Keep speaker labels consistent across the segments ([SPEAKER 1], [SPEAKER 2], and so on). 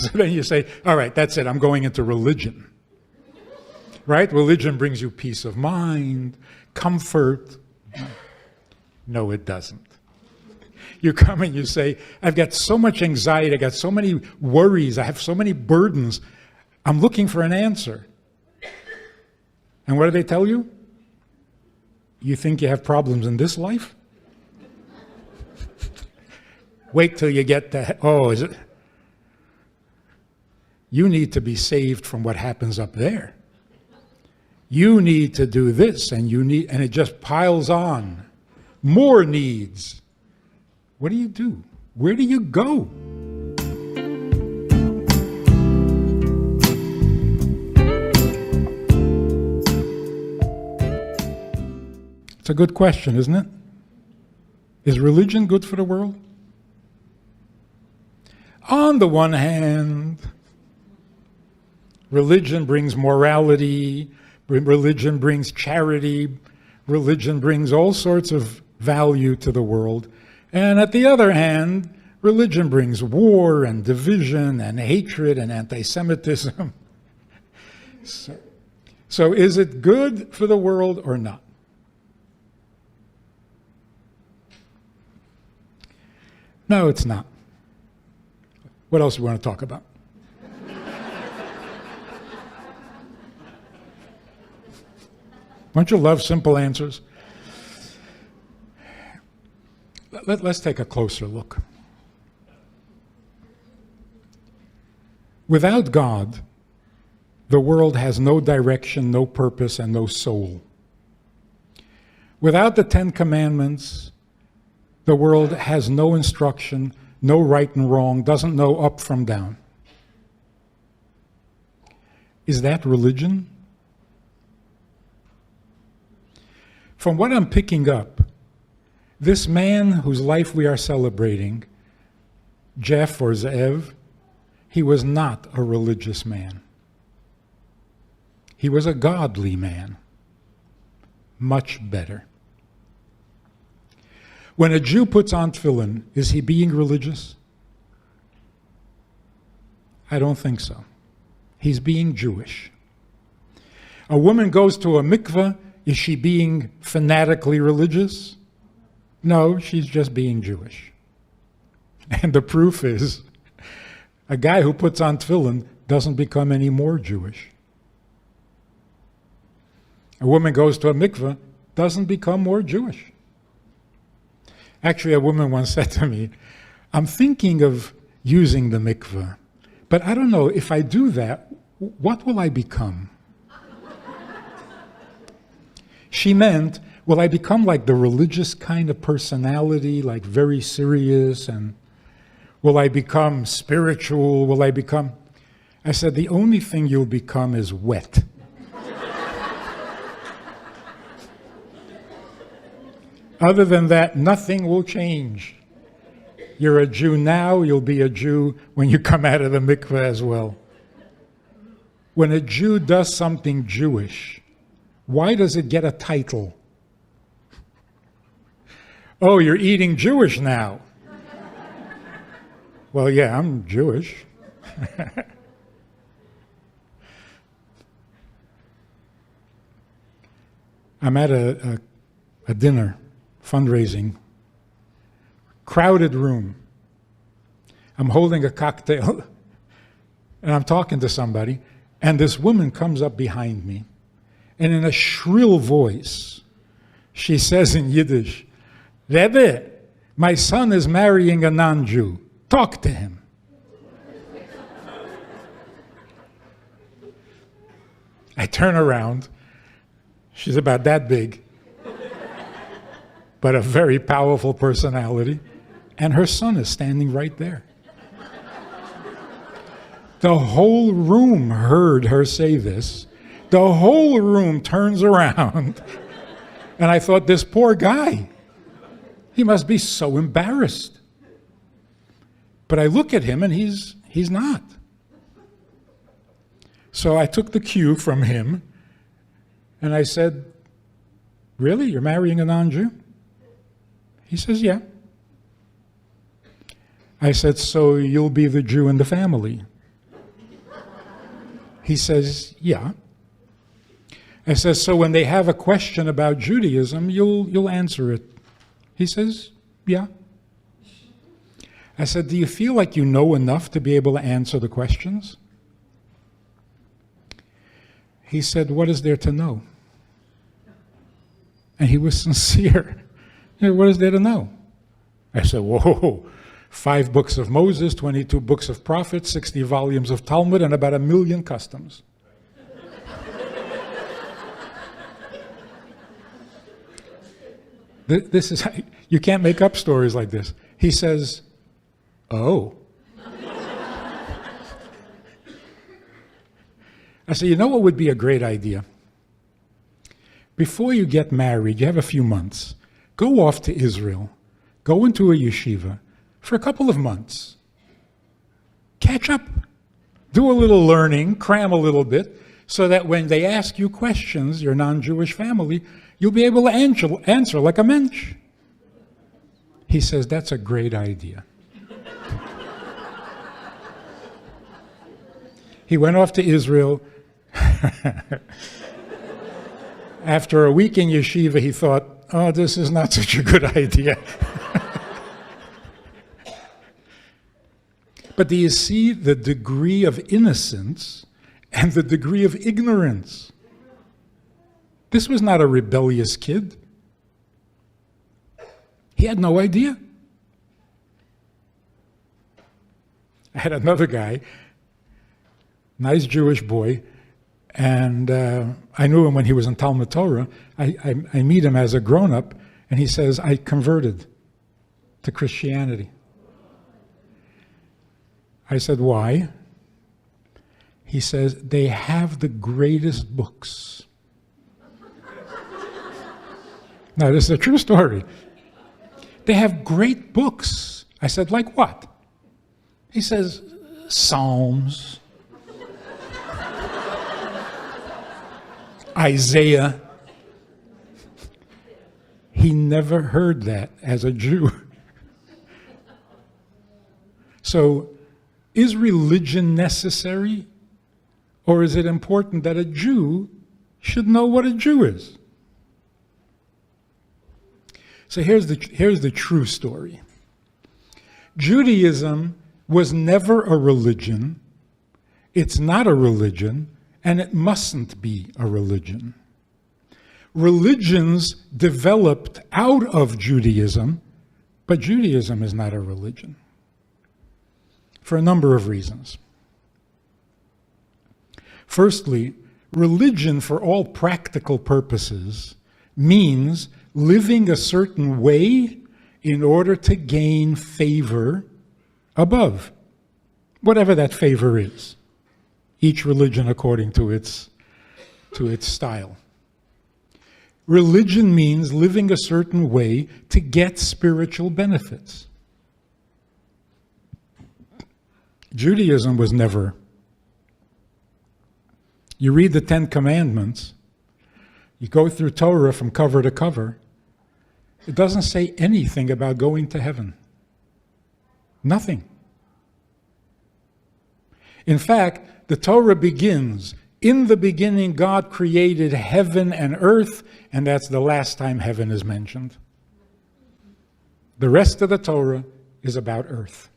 [SPEAKER 1] So then you say, all right, that's it, I'm going into religion. Right? Religion brings you peace of mind, comfort. No, it doesn't. You come and you say, I've got so much anxiety, I got so many worries, I have so many burdens, I'm looking for an answer. And what do they tell you? You think you have problems in this life? Wait till you get to, oh, is it? You need to be saved from what happens up there. You need to do this, and it just piles on. More needs. What do? Where do you go? It's a good question, isn't it? Is religion good for the world? On the one hand, religion brings morality, religion brings charity, religion brings all sorts of value to the world. And at the other hand, religion brings war and division and hatred and anti-Semitism. So is it good for the world or not? No, it's not. What else do we want to talk about? Don't you love simple answers? Let's take a closer look. Without God, the world has no direction, no purpose, and no soul. Without the Ten Commandments, the world has no instruction, no right and wrong, doesn't know up from down. Is that religion? From what I'm picking up, this man whose life we are celebrating, Jeff or Zev, he was not a religious man. He was a godly man. Much better. When a Jew puts on tefillin, is he being religious? I don't think so. He's being Jewish. A woman goes to a mikveh, is she being fanatically religious? No, she's just being Jewish. And the proof is, a guy who puts on tefillin doesn't become any more Jewish. A woman goes to a mikveh, doesn't become more Jewish. Actually, a woman once said to me, I'm thinking of using the mikveh, but I don't know, if I do that, what will I become? She meant, will I become like the religious kind of personality, like very serious, and will I become spiritual? Will I become... I said, the only thing you'll become is wet. Other than that, nothing will change. You're a Jew now, you'll be a Jew when you come out of the mikveh as well. When a Jew does something Jewish, why does it get a title? Oh, you're eating Jewish now. Well, yeah, I'm Jewish. I'm at a dinner, fundraising, crowded room. I'm holding a cocktail, and I'm talking to somebody, and this woman comes up behind me, and in a shrill voice, she says in Yiddish, Rebbe, my son is marrying a non-Jew. Talk to him. I turn around. She's about that big, but a very powerful personality, and her son is standing right there. The whole room heard her say this. The whole room turns around, and I thought, this poor guy, he must be so embarrassed. But I look at him, and he's not. So I took the cue from him, and I said, really, you're marrying a non-Jew? He says, yeah. I said, so you'll be the Jew in the family? He says, yeah. I says, so when they have a question about Judaism, you'll answer it. He says, yeah. I said, do you feel like you know enough to be able to answer the questions? He said, what is there to know? And he was sincere. What is there to know? I said, whoa, 5 books of Moses, 22 books of prophets, 60 volumes of Talmud, and about 1 million customs. This is, you can't make up stories like this. He says, oh. I said, you know what would be a great idea? Before you get married, you have a few months, go off to Israel, go into a yeshiva for a couple of months. Catch up, do a little learning, cram a little bit, so that when they ask you questions, your non-Jewish family, you'll be able to answer like a mensch. He says, that's a great idea. He went off to Israel. After a week in yeshiva, he thought, oh, this is not such a good idea. But do you see the degree of innocence and the degree of ignorance? This was not a rebellious kid. He had no idea. I had another guy, nice Jewish boy, and I knew him when he was in Talmud Torah. I meet him as a grown-up, and he says, I converted to Christianity. I said, why? He says, they have the greatest books. Now, this is a true story. They have great books. I said, like what? He says, Psalms, Isaiah. He never heard that as a Jew. So, is religion necessary? Or is it important that a Jew should know what a Jew is? So here's the true story. Judaism was never a religion. It's not a religion, and it mustn't be a religion. Religions developed out of Judaism, but Judaism is not a religion, for a number of reasons. Firstly, religion for all practical purposes means living a certain way in order to gain favor above, whatever that favor is. Each religion according to its style. Religion means living a certain way to get spiritual benefits. Judaism was never. You read the 10 Commandments, you go through Torah from cover to cover, it doesn't say anything about going to heaven. Nothing. In fact, the Torah begins, in the beginning God created heaven and earth, and that's the last time heaven is mentioned. The rest of the Torah is about earth.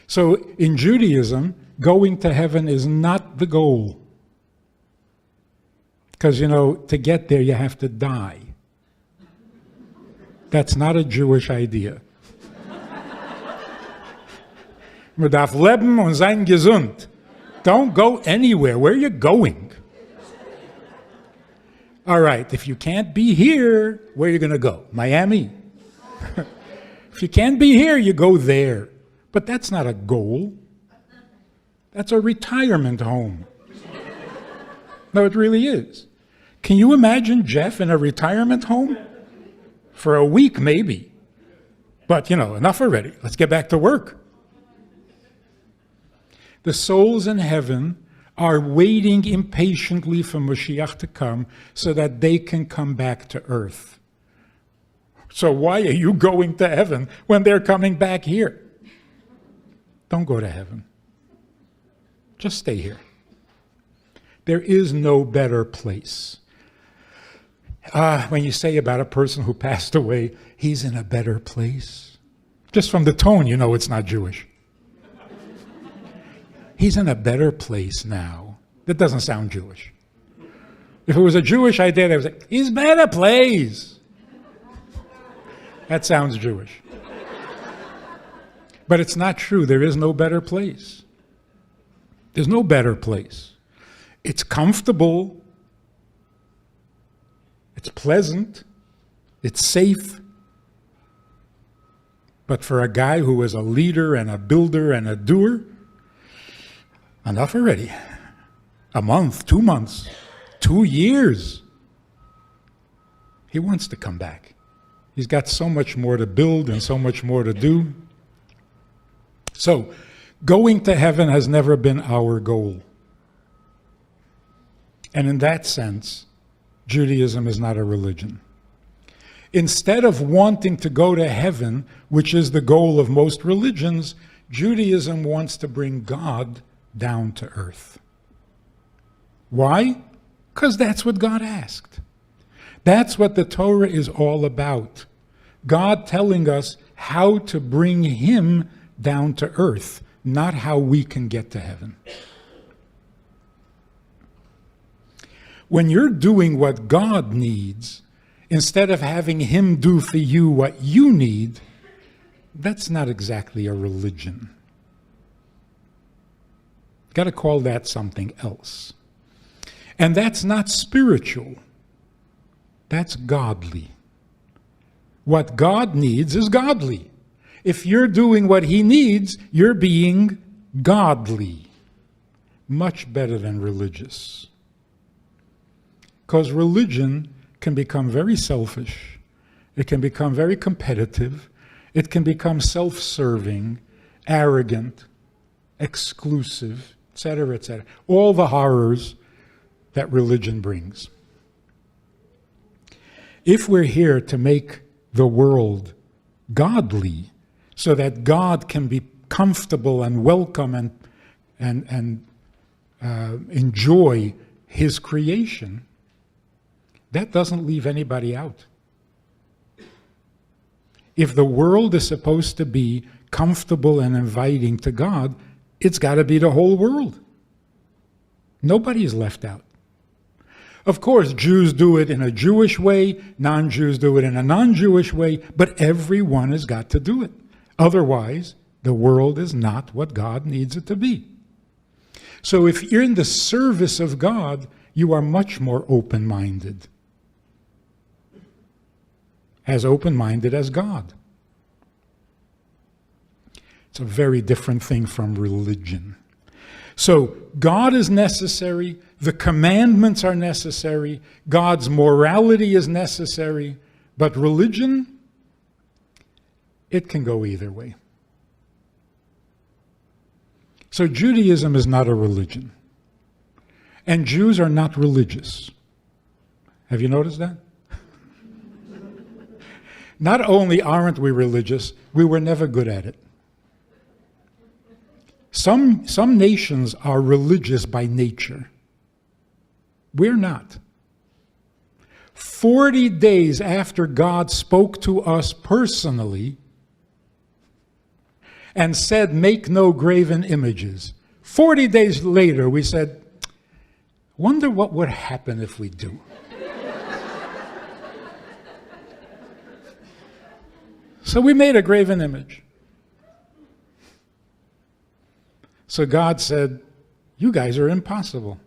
[SPEAKER 1] So in Judaism, going to heaven is not the goal. Because, to get there you have to die. That's not a Jewish idea. Man darf leben und sein gesund. Don't go anywhere. Where are you going? All right, if you can't be here, where are you going to go? Miami? If you can't be here, you go there. But that's not a goal. That's a retirement home. No, it really is. Can you imagine Jeff in a retirement home? For a week, maybe. But, enough already. Let's get back to work. The souls in heaven are waiting impatiently for Mashiach to come so that they can come back to earth. So why are you going to heaven when they're coming back here? Don't go to heaven. Just stay here. There is no better place. When you say about a person who passed away, he's in a better place, just from the tone, you know it's not Jewish. He's in a better place now. That doesn't sound Jewish. If it was a Jewish idea, they would say, he's better place. That sounds Jewish. But it's not true. There is no better place. There's no better place. It's comfortable. It's pleasant. It's safe. But for a guy who is a leader and a builder and a doer, enough already. A month, 2 months, 2 years. He wants to come back. He's got so much more to build and so much more to do. So, going to heaven has never been our goal. And in that sense, Judaism is not a religion. Instead of wanting to go to heaven, which is the goal of most religions, Judaism wants to bring God down to earth. Why? Because that's what God asked. That's what the Torah is all about. God telling us how to bring Him down to earth, not how we can get to heaven. When you're doing what God needs, instead of having Him do for you what you need, that's not exactly a religion. Got to call that something else. And that's not spiritual. That's godly. What God needs is godly. If you're doing what He needs, you're being godly. Much better than religious. Because religion can become very selfish. It can become very competitive. It can become self-serving, arrogant, exclusive, etc., etc. All the horrors that religion brings. If we're here to make the world godly, so that God can be comfortable and welcome and enjoy His creation, that doesn't leave anybody out. If the world is supposed to be comfortable and inviting to God, it's got to be the whole world. Nobody is left out. Of course, Jews do it in a Jewish way, non-Jews do it in a non-Jewish way, but everyone has got to do it. Otherwise, the world is not what God needs it to be. So if you're in the service of God, you are much more open-minded. As open-minded as God. It's a very different thing from religion. So God is necessary, the commandments are necessary, God's morality is necessary, but religion, it can go either way. So Judaism is not a religion. And Jews are not religious. Have you noticed that? Not only aren't we religious, we were never good at it. Some nations are religious by nature. We're not. 40 days after God spoke to us personally and said, make no graven images, 40 days later we said, wonder what would happen if we do. So we made a graven image. So God said, you guys are impossible.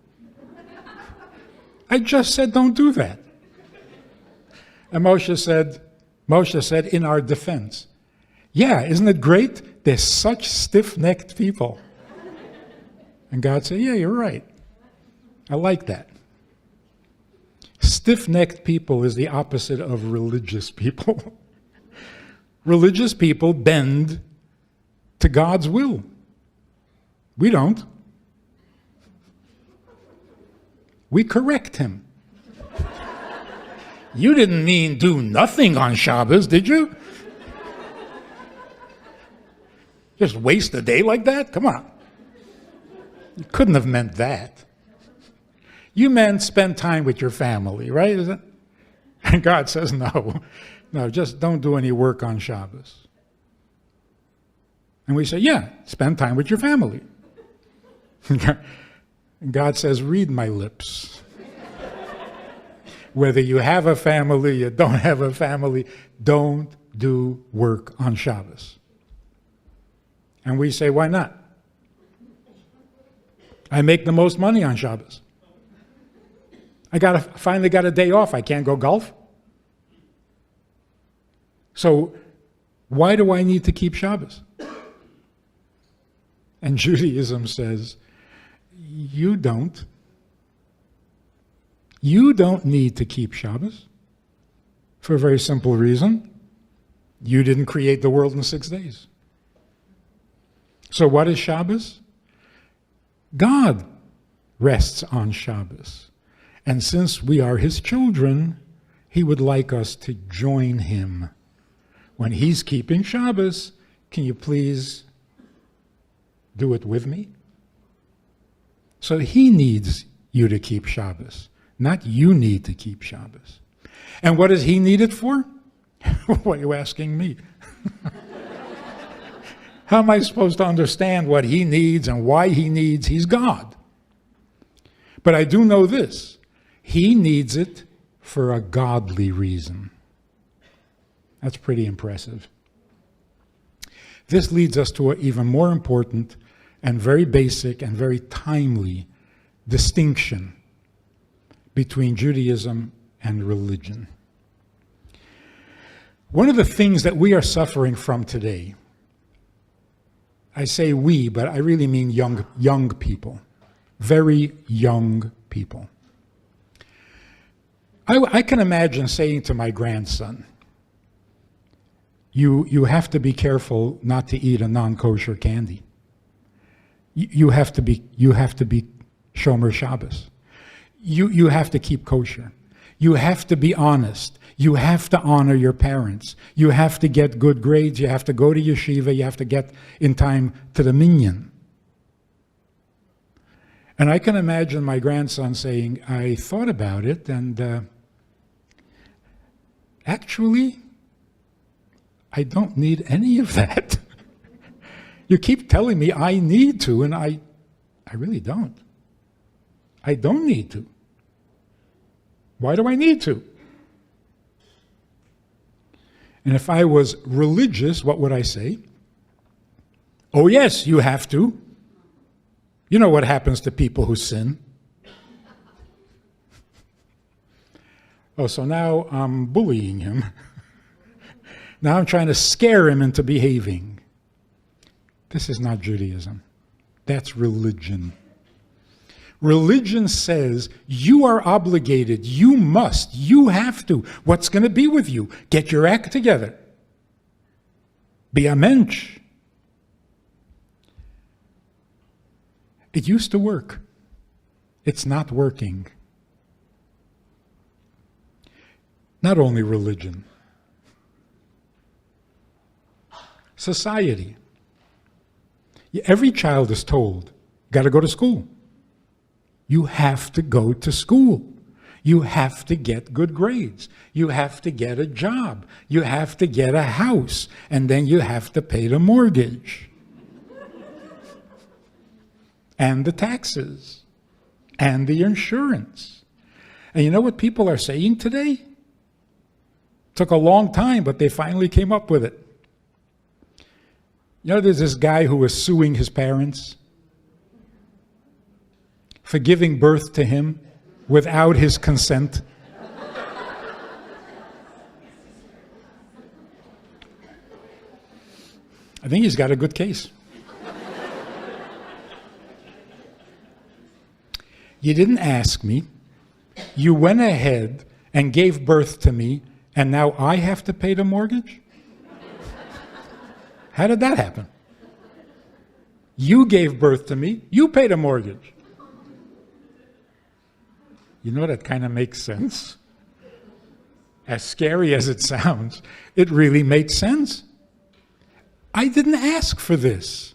[SPEAKER 1] I just said don't do that. And Moshe said in our defense, yeah, isn't it great? They're such stiff-necked people. And God said, yeah, you're right. I like that. Stiff-necked people is the opposite of religious people. Religious people bend to God's will. We don't. We correct Him. You didn't mean do nothing on Shabbos, did you? Just waste a day like that? Come on. You couldn't have meant that. You men spend time with your family, right? Is it? And God says, no, just don't do any work on Shabbos. And we say, yeah, spend time with your family. And God says, read my lips. Whether you have a family, you don't have a family, don't do work on Shabbos. And we say, why not? I make the most money on Shabbos. I finally got a day off. I can't go golf. So why do I need to keep Shabbos? And Judaism says, you don't. You don't need to keep Shabbos for a very simple reason. You didn't create the world in 6 days. So what is Shabbos? God rests on Shabbos. And since we are his children, he would like us to join him. When he's keeping Shabbos, can you please do it with me? So he needs you to keep Shabbos, not you need to keep Shabbos. And what does he need it for? What are you asking me? How am I supposed to understand what he needs and why he needs? He's God. But I do know this. He needs it for a godly reason. That's pretty impressive. This leads us to an even more important and very basic and very timely distinction between Judaism and religion. One of the things that we are suffering from today, I say we, but I really mean young people, very young people. I can imagine saying to my grandson, you have to be careful not to eat a non-kosher candy. You have to be Shomer Shabbos. You have to keep kosher. You have to be honest. You have to honor your parents. You have to get good grades. You have to go to yeshiva. You have to get in time to the minyan. And I can imagine my grandson saying, I thought about it, and actually, I don't need any of that. You keep telling me I need to, and I really don't. I don't need to. Why do I need to? And if I was religious, what would I say? Oh yes, you have to. You know what happens to people who sin. Oh, so now I'm bullying him. Now I'm trying to scare him into behaving. This is not Judaism. That's religion. Religion says you are obligated, you must, you have to. What's going to be with you? Get your act together. Be a mensch. It used to work. It's not working. Not only religion. Society. Every child is told, got to go to school. You have to go to school. You have to get good grades. You have to get a job. You have to get a house. And then you have to pay the mortgage. And the taxes. And the insurance. And you know what people are saying today? Took a long time, but they finally came up with it. You know, there's this guy who was suing his parents for giving birth to him without his consent. I think he's got a good case. You didn't ask me. You went ahead and gave birth to me, and now I have to pay the mortgage? How did that happen? You gave birth to me, you paid a mortgage. You know, that kind of makes sense. As scary as it sounds, it really makes sense. I didn't ask for this.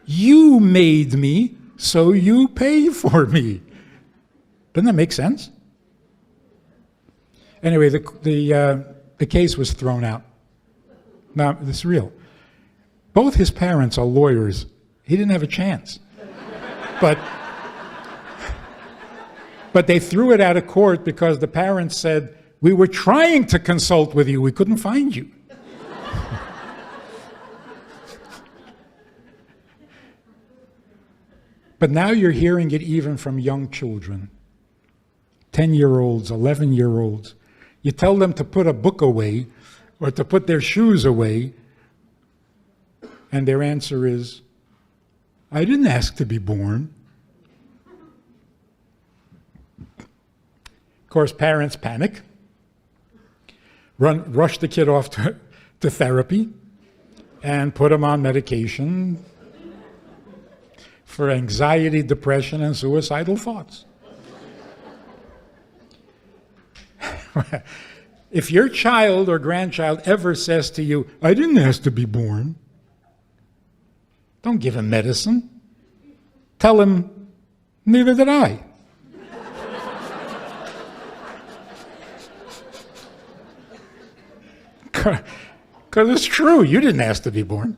[SPEAKER 1] You made me, so you pay for me. Doesn't that make sense? Anyway, the case was thrown out. Now, this is real. Both his parents are lawyers. He didn't have a chance. But they threw it out of court because the parents said, we were trying to consult with you. We couldn't find you. But now you're hearing it even from young children, 10-year-olds, 11-year-olds. You tell them to put a book away or to put their shoes away, and their answer is, I didn't ask to be born. Of course, parents panic, rush the kid off to therapy, and put him on medication for anxiety, depression, and suicidal thoughts. If your child or grandchild ever says to you, I didn't ask to be born, don't give him medicine. Tell him, neither did I. Because it's true, you didn't ask to be born.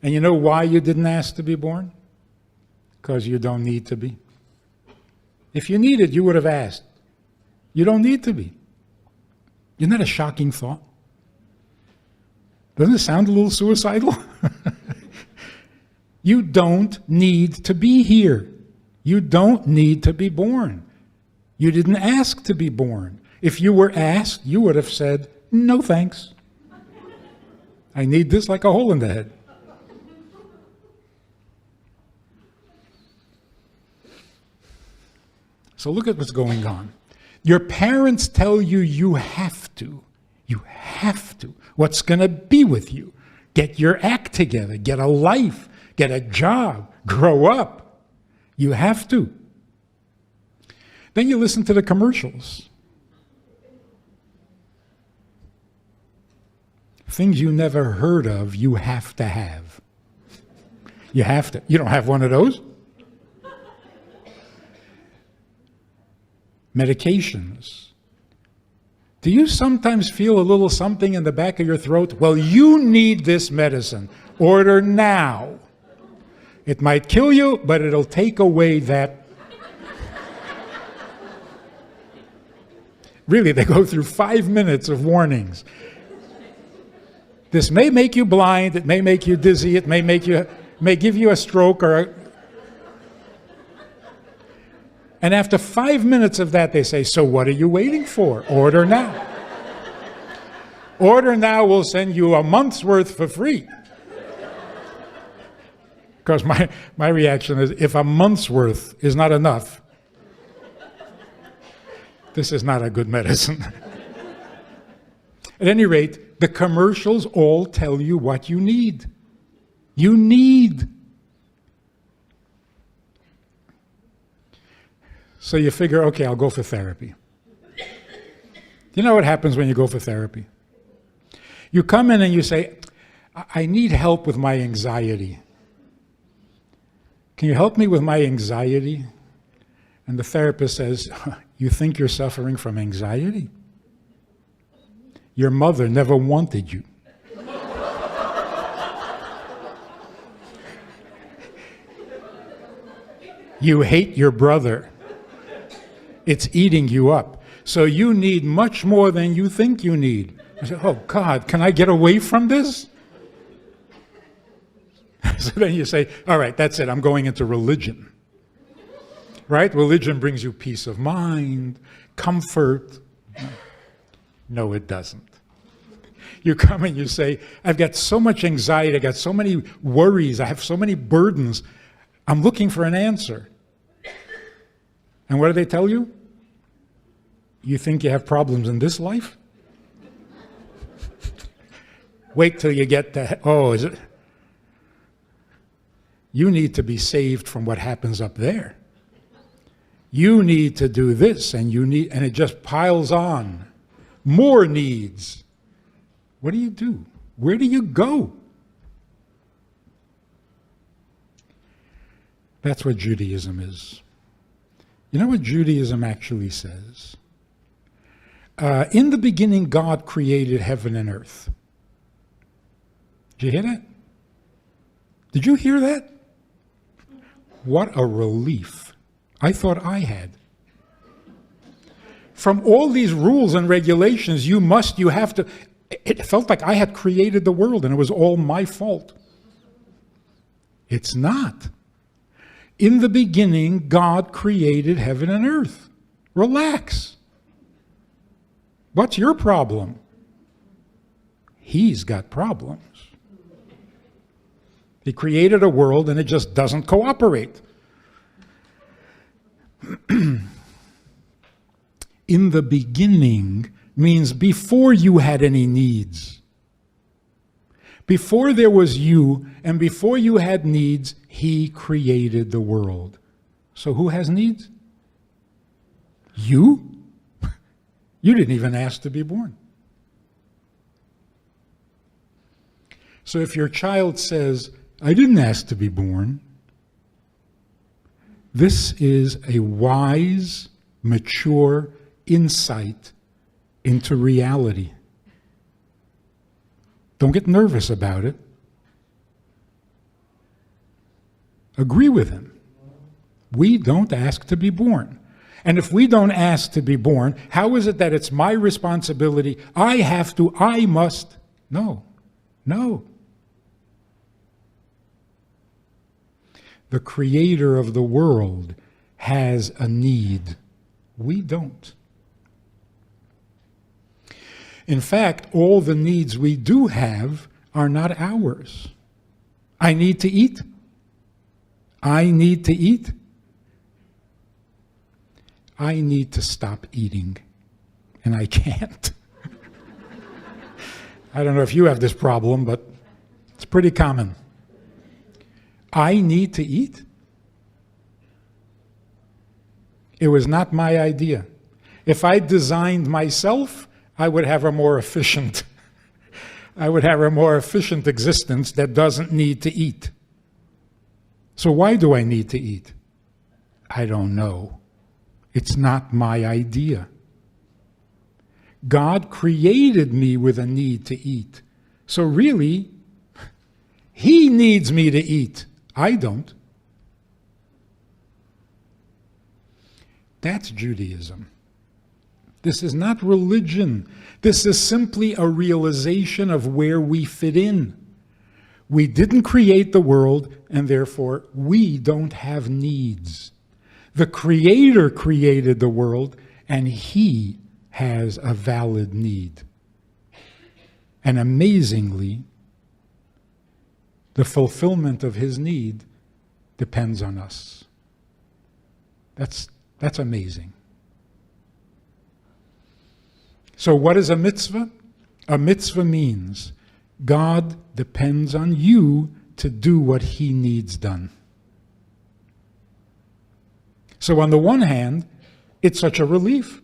[SPEAKER 1] And you know why you didn't ask to be born? Because you don't need to be. If you needed, you would have asked. You don't need to be. Isn't that a shocking thought? Doesn't it sound a little suicidal? You don't need to be here. You don't need to be born. You didn't ask to be born. If you were asked, you would have said, no thanks. I need this like a hole in the head. So look at what's going on. Your parents tell you you have to. You have to. What's going to be with you? Get your act together. Get a life. Get a job. Grow up. You have to. Then you listen to the commercials. Things you never heard of, you have to have. You have to. You don't have one of those? Medications. Do you sometimes feel a little something in the back of your throat? Well, you need this medicine. Order now. It might kill you, but it'll take away that. Really, they go through 5 minutes of warnings. This may make you blind, it may make you dizzy, it may give you a stroke and after 5 minutes of that, they say, so what are you waiting for? Order now. Order now will send you a month's worth for free. Because my reaction is, if a month's worth is not enough, this is not a good medicine. At any rate, the commercials all tell you what you need. You need. So you figure, okay, I'll go for therapy. You know what happens when you go for therapy? You come in and you say, I need help with my anxiety. Can you help me with my anxiety? And the therapist says, you think you're suffering from anxiety? Your mother never wanted you. You hate your brother. It's eating you up. So you need much more than you think you need. I said, oh God, can I get away from this? So then you say, all right, that's it, I'm going into religion. Right? Religion brings you peace of mind, comfort. No, it doesn't. You come and you say, I've got so much anxiety, I've got so many worries, I have so many burdens, I'm looking for an answer. And what do they tell you? You think you have problems in this life? Wait till you get to, oh, is it? You need to be saved from what happens up there. You need to do this, and it just piles on. More needs. What do you do? Where do you go? That's what Judaism is. You know what Judaism actually says? In the beginning, God created heaven and earth. Did you hear that? Did you hear that? What a relief. I thought I had. From all these rules and regulations, you have to. It felt like I had created the world and it was all my fault. It's not. In the beginning, God created heaven and earth. Relax. What's your problem? He's got problems. He created a world and it just doesn't cooperate. In the beginning means before you had any needs. Before there was you and before you had needs, he created the world. So who has needs? You? You didn't even ask to be born. So if your child says, I didn't ask to be born, this is a wise, mature insight into reality. Don't get nervous about it. Agree with him. We don't ask to be born. And if we don't ask to be born, how is it that it's my responsibility? I have to, I must. No. The creator of the world has a need. We don't. In fact, all the needs we do have are not ours. I need to eat. I need to eat. I need to stop eating, and I can't. I don't know if you have this problem, but it's pretty common. I need to eat. It was not my idea. If I designed myself, I would have a more efficient existence that doesn't need to eat. So why do I need to eat? I don't know. It's not my idea. God created me with a need to eat. So really, he needs me to eat. I don't. That's Judaism. This is not religion. This is simply a realization of where we fit in. We didn't create the world, and therefore we don't have needs. The Creator created the world, and he has a valid need. And amazingly, the fulfillment of his need depends on us. That's amazing. So what is a mitzvah? A mitzvah means God depends on you to do what he needs done. So on the one hand, it's such a relief.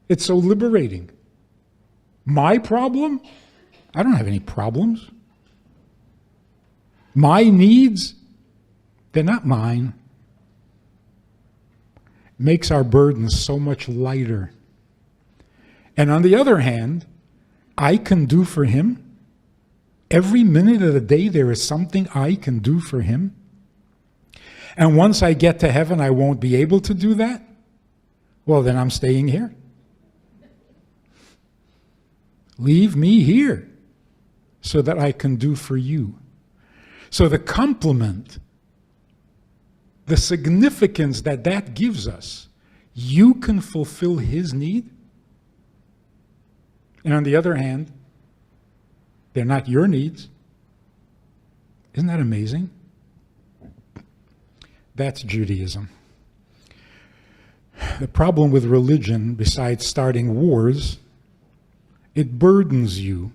[SPEAKER 1] It's so liberating. My problem? I don't have any problems. My needs? They're not mine. It makes our burdens so much lighter. And on the other hand, I can do for him. Every minute of the day there is something I can do for him. And once I get to heaven, I won't be able to do that? Well, then I'm staying here. Leave me here so that I can do for you. So the compliment, the significance that gives us, you can fulfill his need. And on the other hand, they're not your needs. Isn't that amazing? That's Judaism. The problem with religion, besides starting wars, it burdens you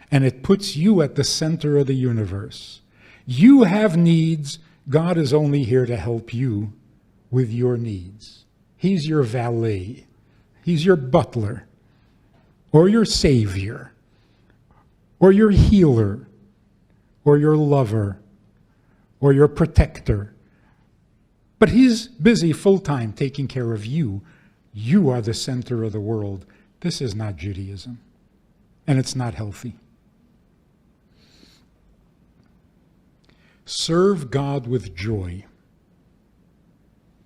[SPEAKER 1] and it puts you at the center of the universe. You have needs. God is only here to help you with your needs. He's your valet. He's your butler, or your savior, or your healer, or your lover, or your protector. But he's busy full-time taking care of you. You are the center of the world. This is not Judaism, and it's not healthy. Serve God with joy.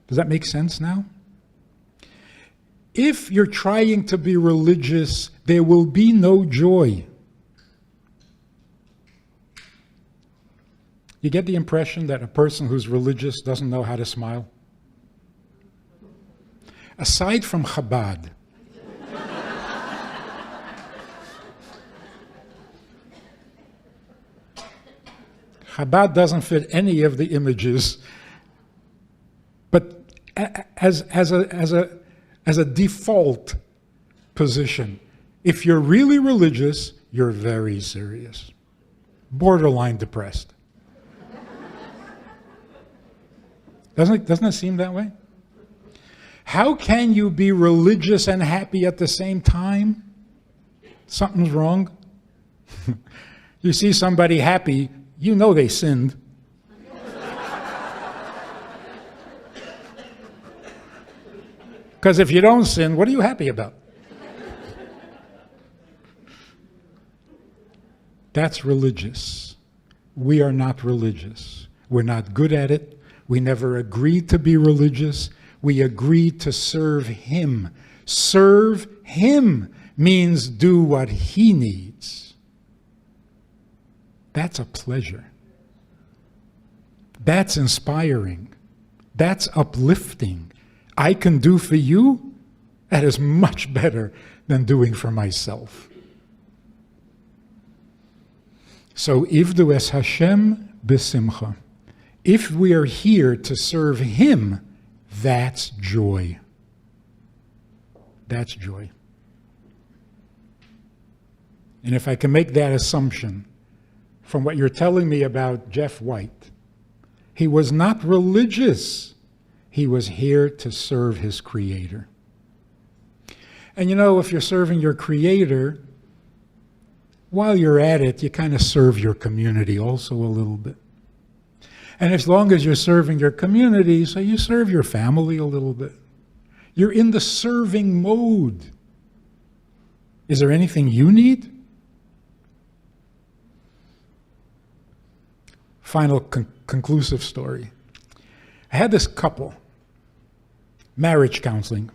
[SPEAKER 1] Does that make sense now? If you're trying to be religious, there will be no joy. You get the impression that a person who's religious doesn't know how to smile? Aside from Chabad, Chabad doesn't fit any of the images, but as a default position, if you're really religious, you're very serious, borderline depressed. Doesn't it seem that way? How can you be religious and happy at the same time? Something's wrong. You see somebody happy, you know they sinned. Because if you don't sin, what are you happy about? That's religious. We are not religious. We're not good at it. We never agreed to be religious. We agreed to serve Him. Serve Him means do what He needs. That's a pleasure. That's inspiring. That's uplifting. I can do for you, that is much better than doing for myself. So, ivdu es Hashem b'simcha. If we are here to serve Him, that's joy. That's joy. And if I can make that assumption from what you're telling me about Jeff White, he was not religious. He was here to serve his Creator. And you know, if you're serving your Creator, while you're at it, you kind of serve your community also a little bit. And as long as you're serving your community, so you serve your family a little bit. You're in the serving mode. Is there anything you need? Final conclusive story. I had this couple, marriage counseling.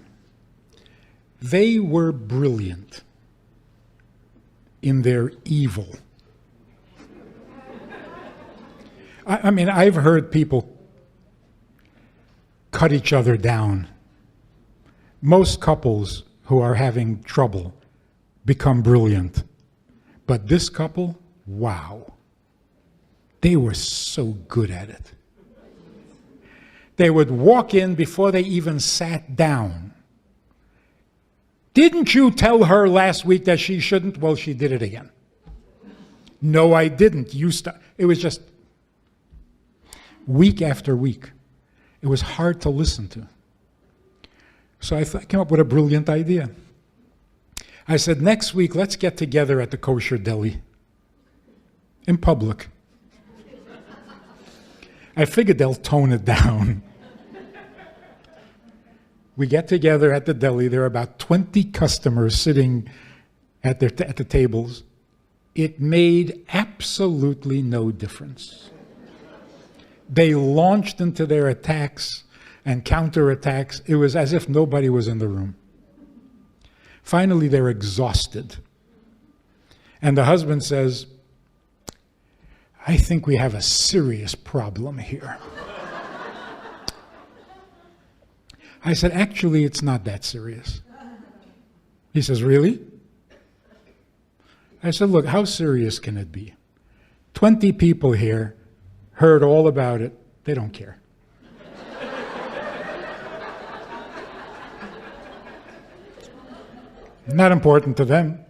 [SPEAKER 1] They were brilliant in their evil. I mean, I've heard people cut each other down. Most couples who are having trouble become brilliant. But this couple, wow. They were so good at it. They would walk in before they even sat down. Didn't you tell her last week that she shouldn't? Well, she did it again. No, I didn't. It was just week after week. It was hard to listen to. So I came up with a brilliant idea. I said, next week, let's get together at the kosher deli in public. I figured they'll tone it down. We get together at the deli. There are about 20 customers sitting at the tables. It made absolutely no difference. They launched into their attacks and counterattacks. It was as if nobody was in the room. Finally, they're exhausted. And the husband says, I think we have a serious problem here. I said, actually, it's not that serious. He says, really? I said, look, how serious can it be? 20 people here heard all about it. They don't care. Not important to them.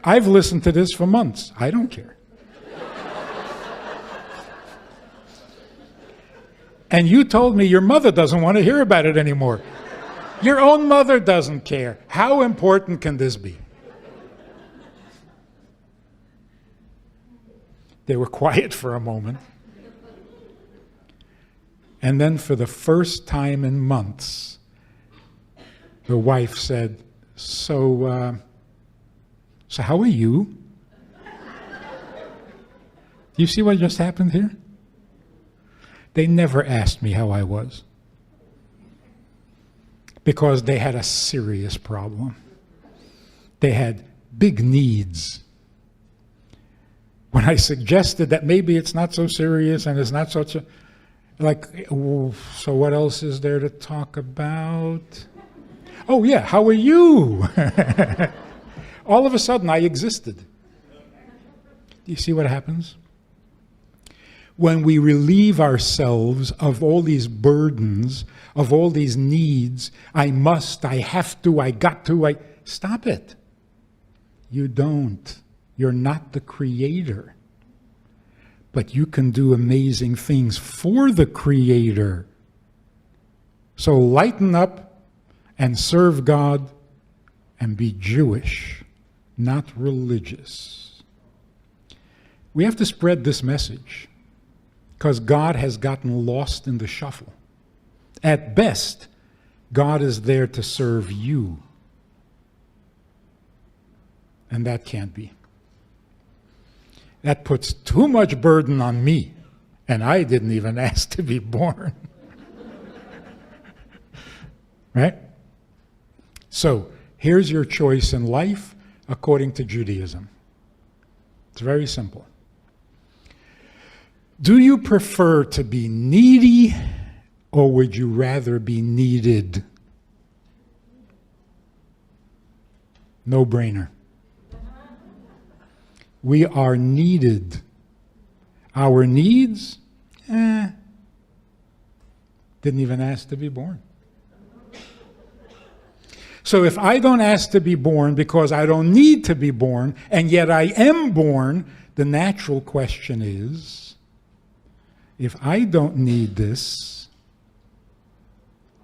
[SPEAKER 1] I've listened to this for months. I don't care. And you told me your mother doesn't want to hear about it anymore. Your own mother doesn't care. How important can this be? They were quiet for a moment. And then for the first time in months, the wife said, so how are you? Do you see what just happened here? They never asked me how I was, because they had a serious problem. They had big needs. When I suggested that maybe it's not so serious and it's not such a, like, so what else is there to talk about? Oh yeah, how are you? All of a sudden I existed. Do you see what happens? When we relieve ourselves of all these burdens, of all these needs, I must, I have to, I got to, stop it. You don't. You're not the creator. But you can do amazing things for the creator. So lighten up and serve God and be Jewish, not religious. We have to spread this message, because God has gotten lost in the shuffle. At best, God is there to serve you. And that can't be. That puts too much burden on me, and I didn't even ask to be born. Right? So, here's your choice in life according to Judaism. It's very simple. Do you prefer to be needy, or would you rather be needed? No brainer. We are needed. Our needs, didn't even ask to be born. So if I don't ask to be born because I don't need to be born, and yet I am born, the natural question is, if I don't need this,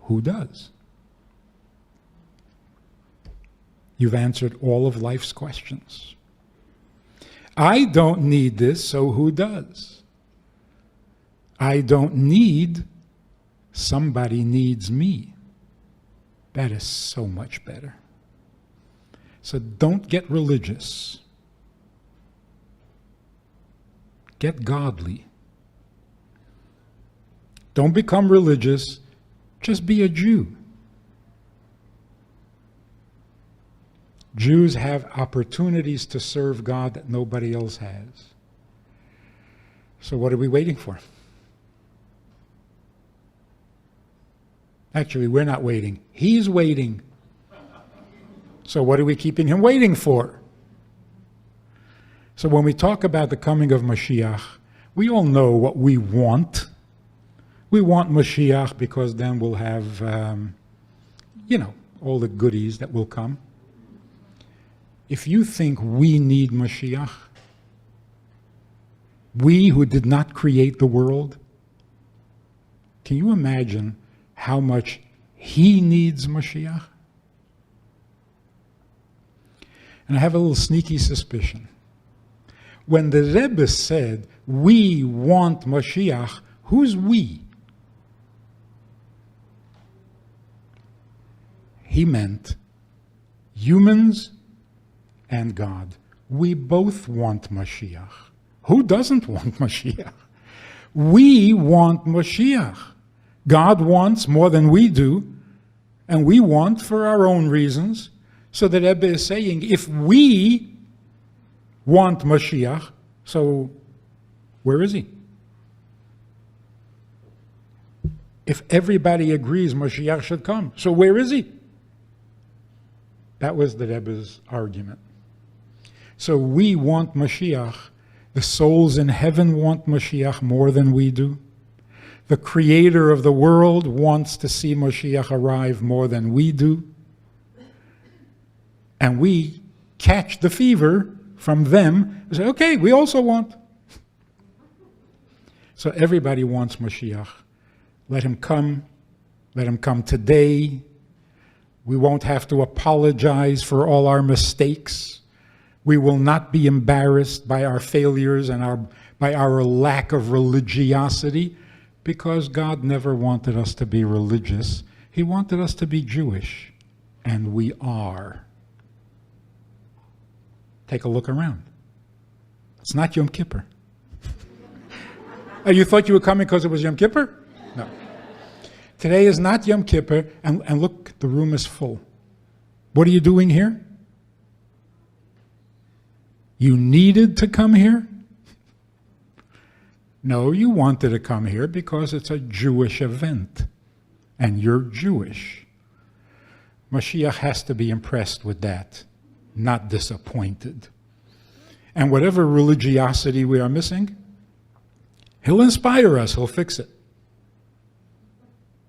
[SPEAKER 1] who does? You've answered all of life's questions. I don't need this, so who does? I don't need, somebody needs me. That is so much better. So don't get religious. Get godly. Don't become religious, just be a Jew. Jews have opportunities to serve God that nobody else has. So what are we waiting for? Actually, we're not waiting. He's waiting. So what are we keeping him waiting for? So when we talk about the coming of Mashiach, we all know what we want. We want Mashiach because then we'll have, all the goodies that will come. If you think we need Mashiach, we who did not create the world, can you imagine how much he needs Mashiach? And I have a little sneaky suspicion. When the Rebbe said, we want Mashiach, who's we? He meant humans and God. We both want Mashiach. Who doesn't want Mashiach? We want Mashiach. God wants more than we do, and we want for our own reasons. So the Rebbe is saying, if we want Mashiach, so where is he? If everybody agrees Mashiach should come, so where is he? That was the Rebbe's argument. So we want Mashiach. The souls in heaven want Mashiach more than we do. The creator of the world wants to see Mashiach arrive more than we do. And we catch the fever from them and say, okay, we also want. So everybody wants Mashiach. Let him come. Let him come today. We won't have to apologize for all our mistakes. We will not be embarrassed by our failures and by our lack of religiosity, Because God never wanted us to be religious. He wanted us to be Jewish. And we are. Take a look around. It's not Yom Kippur. You thought you were coming because it was Yom Kippur? No. Today is not Yom Kippur, and look, the room is full. What are you doing here? You needed to come here? No, you wanted to come here because it's a Jewish event, and you're Jewish. Mashiach has to be impressed with that, not disappointed. And whatever religiosity we are missing, he'll inspire us, he'll fix it.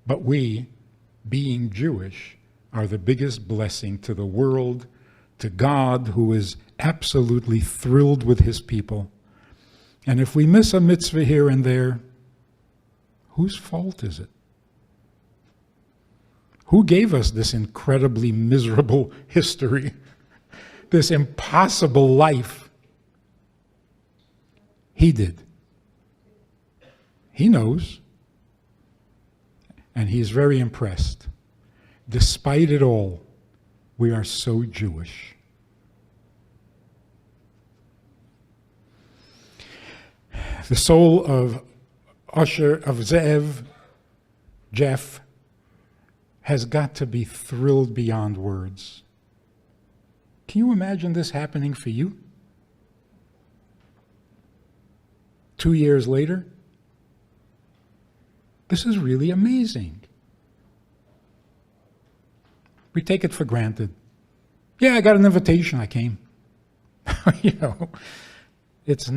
[SPEAKER 1] But we, being Jewish, are the biggest blessing to the world, to God, who is absolutely thrilled with his people. And if we miss a mitzvah here and there, whose fault is it? Who gave us this incredibly miserable history, this impossible life? He did. He knows. And he's very impressed. Despite it all, we are so Jewish. The soul of Zev, Jeff, has got to be thrilled beyond words. Can you imagine this happening for you? 2 years later? This is really amazing. We take it for granted. Yeah, I got an invitation, I came. It's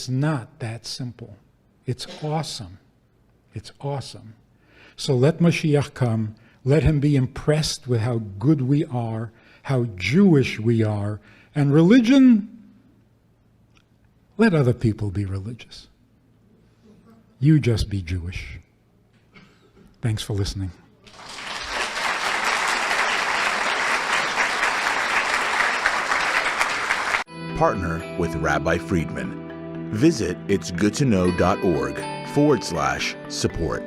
[SPEAKER 1] not that simple. It's awesome. It's awesome. So let Mashiach come. Let him be impressed with how good we are, how Jewish we are. And religion, let other people be religious. You just be Jewish. Thanks for listening.
[SPEAKER 2] Partner with Rabbi Friedman. Visit itsgoodtoknow.org/support.